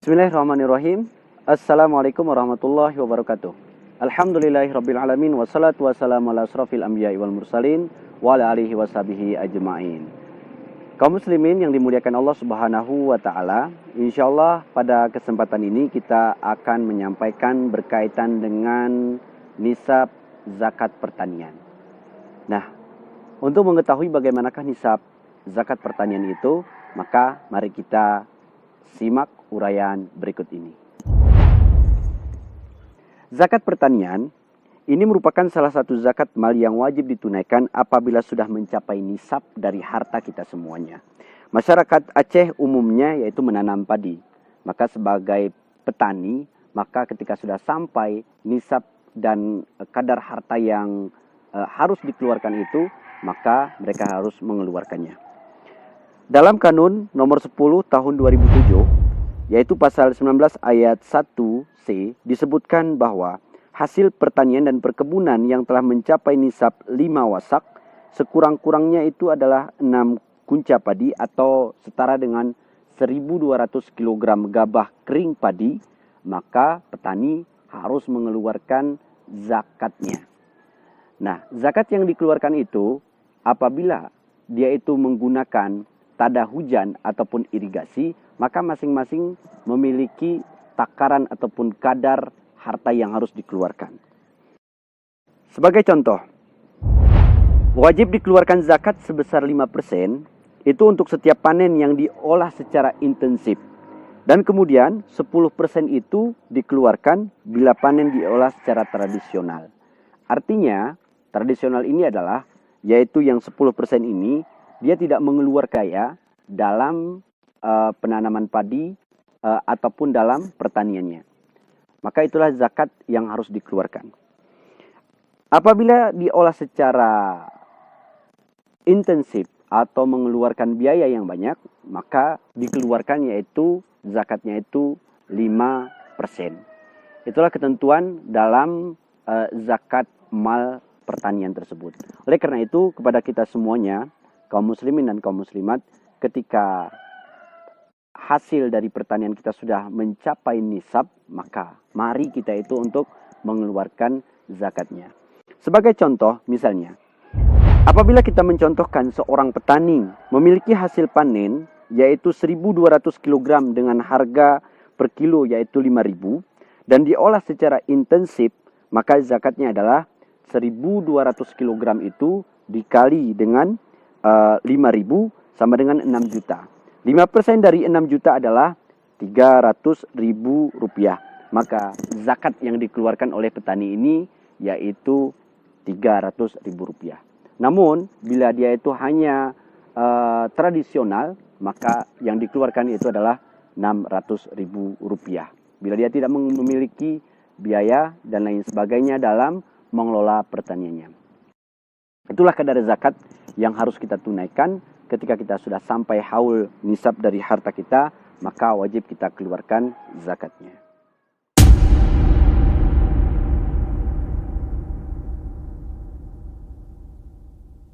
Bismillahirrahmanirrahim. Assalamualaikum warahmatullahi wabarakatuh. Alhamdulillahirrabbilalamin. Wassalatu wassalamu ala asrafil anbiya'i wal mursalin wa ala alihi washabihi ajma'in. Kaum muslimin yang dimuliakan Allah subhanahu wa ta'ala, insyaallah pada kesempatan ini kita akan menyampaikan berkaitan dengan nisab zakat pertanian. Nah, untuk mengetahui bagaimanakah nisab zakat pertanian itu, maka mari kita simak uraian berikut ini. Zakat pertanian ini merupakan salah satu zakat mal yang wajib ditunaikan apabila sudah mencapai nisab dari harta kita semuanya. Masyarakat Aceh umumnya yaitu menanam padi. Maka sebagai petani, maka ketika sudah sampai nisab dan kadar harta yang harus dikeluarkan itu, maka mereka harus mengeluarkannya. Dalam Kanun nomor 10 tahun 2007, yaitu pasal 19 ayat 1C, disebutkan bahwa hasil pertanian dan perkebunan yang telah mencapai nisab 5 wasak, sekurang-kurangnya itu adalah 6 kunca padi atau setara dengan 1.200 kg gabah kering padi, maka petani harus mengeluarkan zakatnya. Nah, zakat yang dikeluarkan itu apabila dia itu menggunakan tada hujan ataupun irigasi, maka masing-masing memiliki takaran ataupun kadar harta yang harus dikeluarkan. Sebagai contoh, wajib dikeluarkan zakat sebesar 5% itu untuk setiap panen yang diolah secara intensif. Dan kemudian 10% itu dikeluarkan bila panen diolah secara tradisional. Artinya, tradisional ini adalah, yaitu yang 10% ini, dia tidak mengeluarkan ya dalam penanaman padi ataupun dalam pertaniannya. Maka itulah zakat yang harus dikeluarkan. Apabila diolah secara intensif atau mengeluarkan biaya yang banyak, maka dikeluarkan yaitu zakatnya itu 5%. Itulah ketentuan dalam zakat mal pertanian tersebut. Oleh karena itu, kepada kita semuanya, kaum muslimin dan kaum muslimat, ketika hasil dari pertanian kita sudah mencapai nisab, maka mari kita itu untuk mengeluarkan zakatnya. Sebagai contoh, misalnya, apabila kita mencontohkan seorang petani memiliki hasil panen yaitu 1.200 kg dengan harga per kilo yaitu 5.000 dan diolah secara intensif, maka zakatnya adalah 1.200 kg itu dikali dengan 5.000 sama dengan 6 juta. 5% dari 6 juta adalah 300.000 rupiah. Maka zakat yang dikeluarkan oleh petani ini yaitu 300.000 rupiah. Namun bila dia itu hanya tradisional, maka yang dikeluarkan itu adalah 600.000 rupiah. Bila dia tidak memiliki biaya dan lain sebagainya dalam mengelola pertaniannya. Itulah kadar zakat yang harus kita tunaikan ketika kita sudah sampai haul nisab dari harta kita, maka wajib kita keluarkan zakatnya.